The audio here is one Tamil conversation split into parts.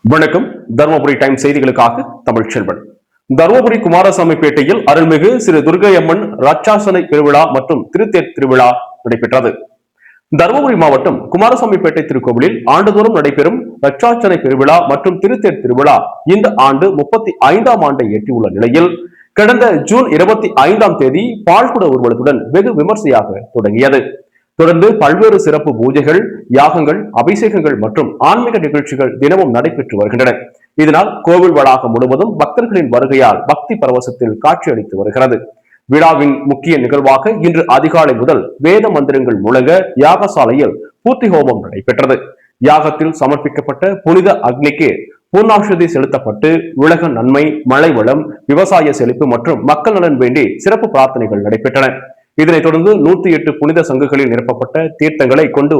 வணக்கம். தருமபுரி டைம் செய்திகளுக்காக தமிழ் செல்வன். தருமபுரி குமாரசாமிப்பேட்டையில் அருள்மிகு ஸ்ரீ துர்க்கையம்மன் ரட்சாசனை பெருவிழா மற்றும் திருத்தேர் திருவிழா நடைபெற்றது. தருமபுரி மாவட்டம் குமாரசாமிப்பேட்டை திருக்கோவிலில் ஆண்டுதோறும் நடைபெறும் ரட்சாசனை பெருவிழா மற்றும் திருத்தேர் திருவிழா இந்த ஆண்டு 35ஆம் ஆண்டை எட்டியுள்ள நிலையில் கடந்த ஜூன் 25ஆம் தேதி பால்குட ஊர்வலத்துடன் வெகு விமர்சையாக தொடங்கியது. தொடர்ந்து பல்வேறு சிறப்பு பூஜைகள், யாகங்கள், அபிஷேகங்கள் மற்றும் ஆன்மீக நிகழ்ச்சிகள் தினமும் நடைபெற்று வருகின்றன. இதனால் கோவில் வளாகம் முழுவதும் பக்தர்களின் வருகையால் பக்தி பரவசத்தில் காட்சியளித்து வருகிறது. விழாவின் முக்கிய நிகழ்வாக இன்று அதிகாலை முதல் வேத மந்திரங்கள் முழங்க யாகசாலையில் பூர்த்தி ஹோமம் நடைபெற்றது. யாகத்தில் சமர்ப்பிக்கப்பட்ட புனித அக்னிக்கு பூர்ணாசுதி செலுத்தப்பட்டு உலக நன்மை, மழை வளம், விவசாய செழிப்பு மற்றும் மக்கள் நலன் வேண்டி சிறப்பு பிரார்த்தனைகள் நடைபெற்றன. இதனைத் தொடர்ந்து 108 புனித சங்குகளில் நிரப்பப்பட்ட தீர்த்தங்களை கொண்டு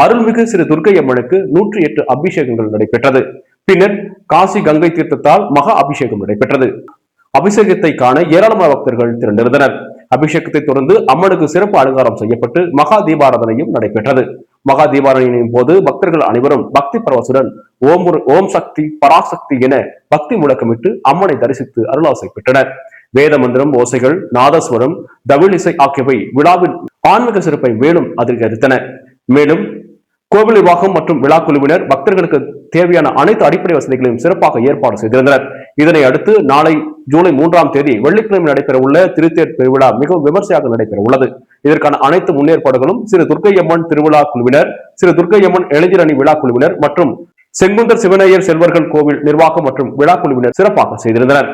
அருள்மிகு ஸ்ரீ துர்க்கையம்மனுக்கு 108 அபிஷேகங்கள் நடைபெற்றது. பின்னர் காசி கங்கை தீர்த்தத்தால் மகா அபிஷேகம் நடைபெற்றது. அபிஷேகத்தை காண ஏராளமான பக்தர்கள் திரண்டிருந்தனர். அபிஷேகத்தை தொடர்ந்து அம்மனுக்கு சிறப்பு அலங்காரம் செய்யப்பட்டு மகா தீபாராதனையும் நடைபெற்றது. மகா தீபாராதனையின் போது பக்தர்கள் அனைவரும் பக்தி பரவசுடன் ஓம் சக்தி பராசக்தி என பக்தி முழக்கமிட்டு அம்மனை தரிசித்து அருளாசை பெற்றனர். வேத மந்திரம், ஓசைகள், நாதஸ்வரம், தவில் இசை ஆகியவை விழாவின் ஆன்மீக சிறப்பை மேலும் அதிகரித்தன. மேலும் கோவில் நிர்வாகம் மற்றும் விழா குழுவினர் பக்தர்களுக்கு தேவையான அனைத்து அடிப்படை வசதிகளையும் சிறப்பாக ஏற்பாடு செய்திருந்தனர். இதனை அடுத்து நாளை ஜூலை 3ஆம் தேதி வெள்ளிக்கிழமை நடைபெற உள்ள திருத்தேர் பெருவிழா மிகவும் விமர்சையாக நடைபெற உள்ளது. இதற்கான அனைத்து முன்னேற்பாடுகளும் ஸ்ரீ துர்க்கையம்மன் திருவிழா குழுவினர், ஸ்ரீ துர்க்கையம்மன் இளைஞர் அணி விழா குழுவினர் மற்றும் செங்குந்தர் சிவனையர் செல்வர்கள் கோவில் நிர்வாகம் மற்றும் விழா குழுவினர் சிறப்பாக செய்திருந்தனர்.